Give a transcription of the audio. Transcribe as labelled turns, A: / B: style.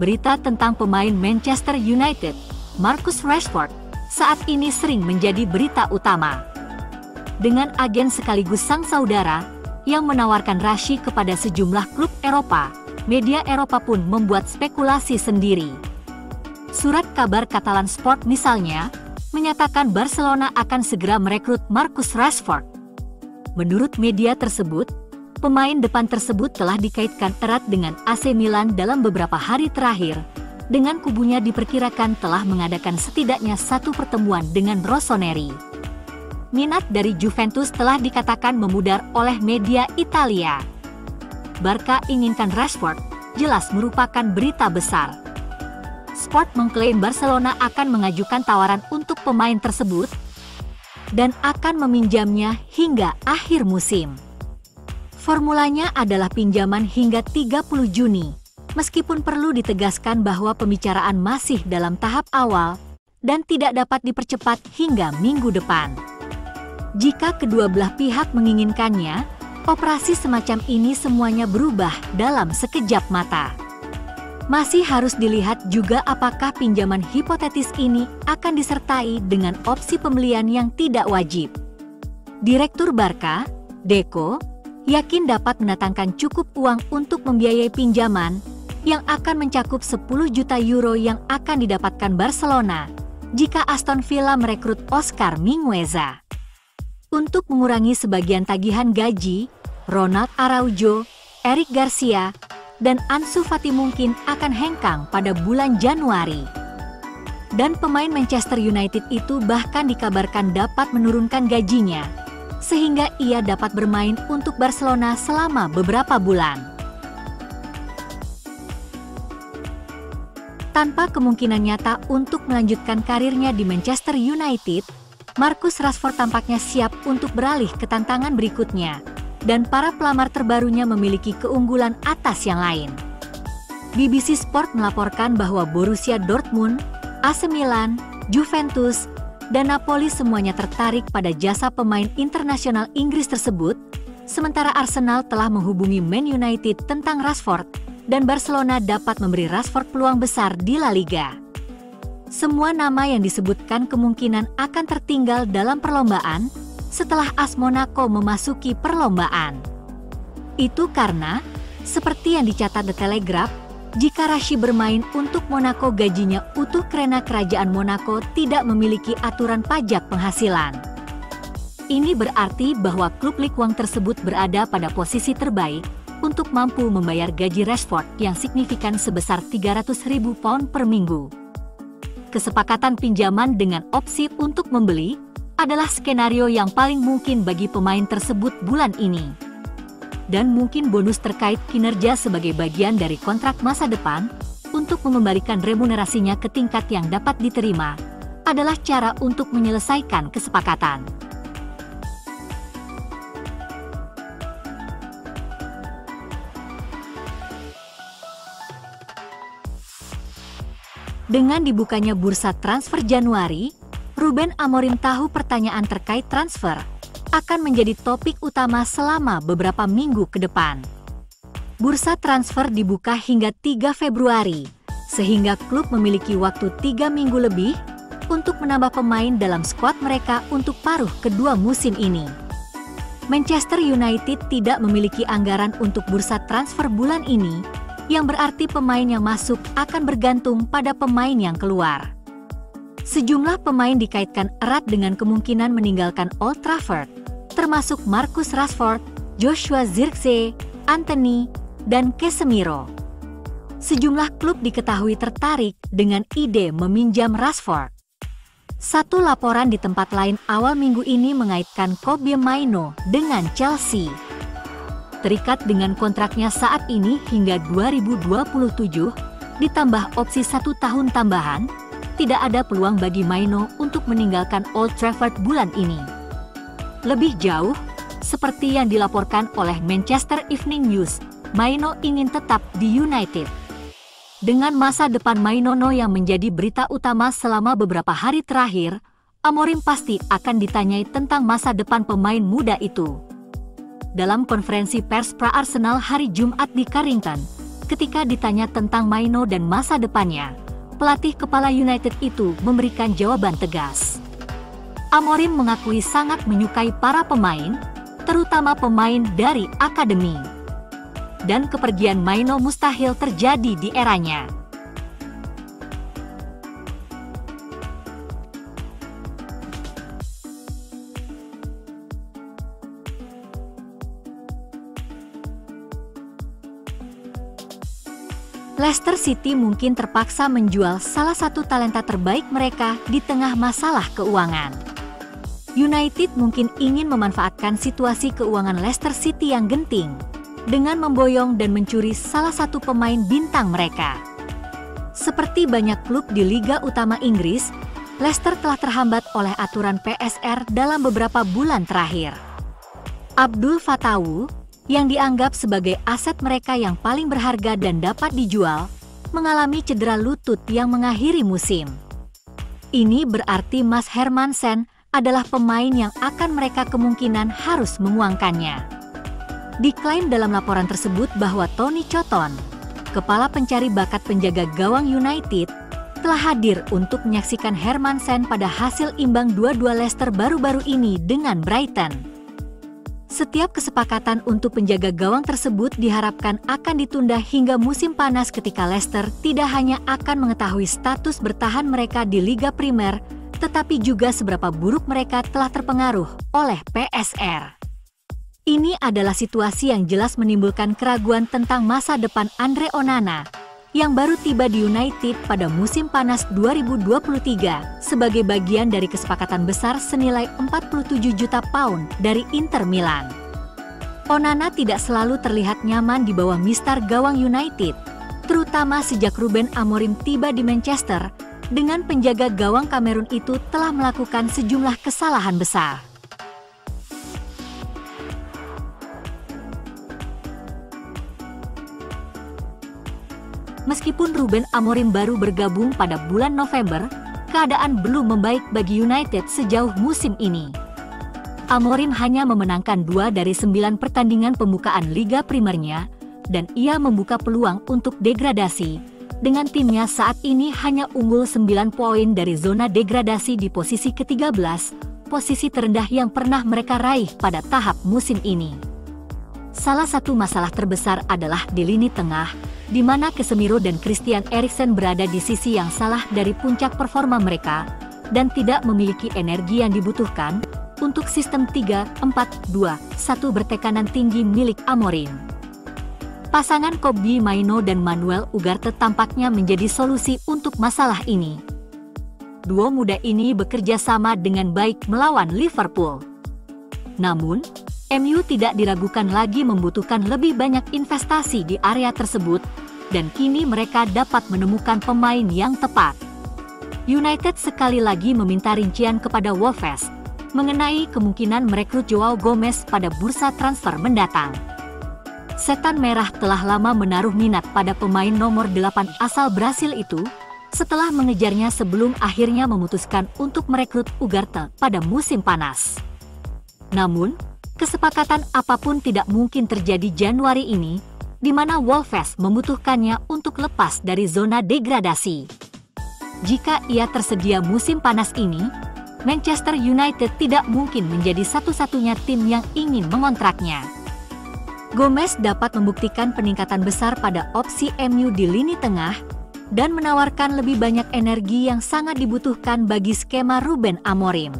A: Berita tentang pemain Manchester United, Marcus Rashford, saat ini sering menjadi berita utama. Dengan agen sekaligus sang saudara yang menawarkan Rashi kepada sejumlah klub Eropa, media Eropa pun membuat spekulasi sendiri. Surat kabar Catalan Sport misalnya, menyatakan Barcelona akan segera merekrut Marcus Rashford. Menurut media tersebut, pemain depan tersebut telah dikaitkan erat dengan AC Milan dalam beberapa hari terakhir, dengan kubunya diperkirakan telah mengadakan setidaknya satu pertemuan dengan Rossoneri. Minat dari Juventus telah dikatakan memudar oleh media Italia. Barca inginkan Rashford, jelas merupakan berita besar. Sport mengklaim Barcelona akan mengajukan tawaran untuk pemain tersebut dan akan meminjamnya hingga akhir musim. Formulanya adalah pinjaman hingga 30 Juni, meskipun perlu ditegaskan bahwa pembicaraan masih dalam tahap awal dan tidak dapat dipercepat hingga minggu depan. Jika kedua belah pihak menginginkannya, operasi semacam ini semuanya berubah dalam sekejap mata. Masih harus dilihat juga apakah pinjaman hipotetis ini akan disertai dengan opsi pembelian yang tidak wajib. Direktur Barca, Deco, yakin dapat mendatangkan cukup uang untuk membiayai pinjaman yang akan mencakup 10 juta euro yang akan didapatkan Barcelona jika Aston Villa merekrut Oscar Mingueza. Untuk mengurangi sebagian tagihan gaji, Ronald Araujo, Eric Garcia, dan Ansu Fati mungkin akan hengkang pada bulan Januari. Dan pemain Manchester United itu bahkan dikabarkan dapat menurunkan gajinya, sehingga ia dapat bermain untuk Barcelona selama beberapa bulan. Tanpa kemungkinan nyata untuk melanjutkan karirnya di Manchester United, Marcus Rashford tampaknya siap untuk beralih ke tantangan berikutnya, dan para pelamar terbarunya memiliki keunggulan atas yang lain. BBC Sport melaporkan bahwa Borussia Dortmund, AC Milan, Juventus, dan Napoli semuanya tertarik pada jasa pemain internasional Inggris tersebut, sementara Arsenal telah menghubungi Man United tentang Rashford, dan Barcelona dapat memberi Rashford peluang besar di La Liga. Semua nama yang disebutkan kemungkinan akan tertinggal dalam perlombaan setelah AS Monaco memasuki perlombaan. Itu karena, seperti yang dicatat The Telegraph, jika Rashi bermain untuk Monaco gajinya utuh karena kerajaan Monaco tidak memiliki aturan pajak penghasilan. Ini berarti bahwa klub Ligue 1 tersebut berada pada posisi terbaik untuk mampu membayar gaji Rashford yang signifikan sebesar 300.000 pound per minggu. Kesepakatan pinjaman dengan opsi untuk membeli adalah skenario yang paling mungkin bagi pemain tersebut bulan ini. Dan mungkin bonus terkait kinerja sebagai bagian dari kontrak masa depan untuk mengembalikan remunerasinya ke tingkat yang dapat diterima adalah cara untuk menyelesaikan kesepakatan. Dengan dibukanya bursa transfer Januari, Ruben Amorim tahu pertanyaan terkait transfer akan menjadi topik utama selama beberapa minggu ke depan. Bursa transfer dibuka hingga 3 Februari, sehingga klub memiliki waktu 3 minggu lebih untuk menambah pemain dalam skuad mereka untuk paruh kedua musim ini. Manchester United tidak memiliki anggaran untuk bursa transfer bulan ini, yang berarti pemain yang masuk akan bergantung pada pemain yang keluar. Sejumlah pemain dikaitkan erat dengan kemungkinan meninggalkan Old Trafford, termasuk Marcus Rashford, Joshua Zirkzee, Antony, dan Casemiro. Sejumlah klub diketahui tertarik dengan ide meminjam Rashford. Satu laporan di tempat lain awal minggu ini mengaitkan Kobbie Mainoo dengan Chelsea. Terikat dengan kontraknya saat ini hingga 2027, ditambah opsi 1 tahun tambahan, tidak ada peluang bagi Mainoo untuk meninggalkan Old Trafford bulan ini. Lebih jauh, seperti yang dilaporkan oleh Manchester Evening News, Mainoo ingin tetap di United. Dengan masa depan Mainoo yang menjadi berita utama selama beberapa hari terakhir, Amorim pasti akan ditanyai tentang masa depan pemain muda itu. Dalam konferensi pers pra-Arsenal hari Jumat di Carrington, Ketika ditanya tentang Maino dan masa depannya, pelatih kepala United itu memberikan jawaban tegas. Amorim mengakui sangat menyukai para pemain, terutama pemain dari akademi. Dan kepergian Maino mustahil terjadi di eranya. Leicester City mungkin terpaksa menjual salah satu talenta terbaik mereka di tengah masalah keuangan. United mungkin ingin memanfaatkan situasi keuangan Leicester City yang genting dengan memboyong dan mencuri salah satu pemain bintang mereka. Seperti banyak klub di Liga Utama Inggris, Leicester telah terhambat oleh aturan PSR dalam beberapa bulan terakhir. Abdul Fatawu, yang dianggap sebagai aset mereka yang paling berharga dan dapat dijual, mengalami cedera lutut yang mengakhiri musim. Ini berarti Mas Hermansen adalah pemain yang akan mereka kemungkinan harus menguangkannya. Diklaim dalam laporan tersebut bahwa Tony Choton, kepala pencari bakat penjaga gawang United, telah hadir untuk menyaksikan Hermansen pada hasil imbang 2-2 Leicester baru-baru ini dengan Brighton. Setiap kesepakatan untuk penjaga gawang tersebut diharapkan akan ditunda hingga musim panas ketika Leicester tidak hanya akan mengetahui status bertahan mereka di Liga Primer, tetapi juga seberapa buruk mereka telah terpengaruh oleh PSR. Ini adalah situasi yang jelas menimbulkan keraguan tentang masa depan Andre Onana, yang baru tiba di United pada musim panas 2023 sebagai bagian dari kesepakatan besar senilai 47 juta pound dari Inter Milan. Onana tidak selalu terlihat nyaman di bawah mistar gawang United, terutama sejak Ruben Amorim tiba di Manchester, dengan penjaga gawang Kamerun itu telah melakukan sejumlah kesalahan besar. Meskipun Ruben Amorim baru bergabung pada bulan November, keadaan belum membaik bagi United sejauh musim ini. Amorim hanya memenangkan 2 dari 9 pertandingan pembukaan Liga Primernya, dan ia membuka peluang untuk degradasi, dengan timnya saat ini hanya unggul 9 poin dari zona degradasi di posisi ke-13, posisi terendah yang pernah mereka raih pada tahap musim ini. Salah satu masalah terbesar adalah di lini tengah, di mana Casemiro dan Christian Eriksen berada di sisi yang salah dari puncak performa mereka, dan tidak memiliki energi yang dibutuhkan untuk sistem 3-4-2-1 bertekanan tinggi milik Amorim. Pasangan Kobbie Mainoo dan Manuel Ugarte tampaknya menjadi solusi untuk masalah ini. Duo muda ini bekerja sama dengan baik melawan Liverpool. Namun, MU tidak diragukan lagi membutuhkan lebih banyak investasi di area tersebut, dan kini mereka dapat menemukan pemain yang tepat. United sekali lagi meminta rincian kepada Wolves mengenai kemungkinan merekrut Joao Gomez pada bursa transfer mendatang. Setan Merah telah lama menaruh minat pada pemain nomor 8 asal Brasil itu, setelah mengejarnya sebelum akhirnya memutuskan untuk merekrut Ugarte pada musim panas. Namun, kesepakatan apapun tidak mungkin terjadi Januari ini, di mana Wolves membutuhkannya untuk lepas dari zona degradasi. Jika ia tersedia musim panas ini, Manchester United tidak mungkin menjadi satu-satunya tim yang ingin mengontraknya. Gomez dapat membuktikan peningkatan besar pada opsi MU di lini tengah, dan menawarkan lebih banyak energi yang sangat dibutuhkan bagi skema Ruben Amorim.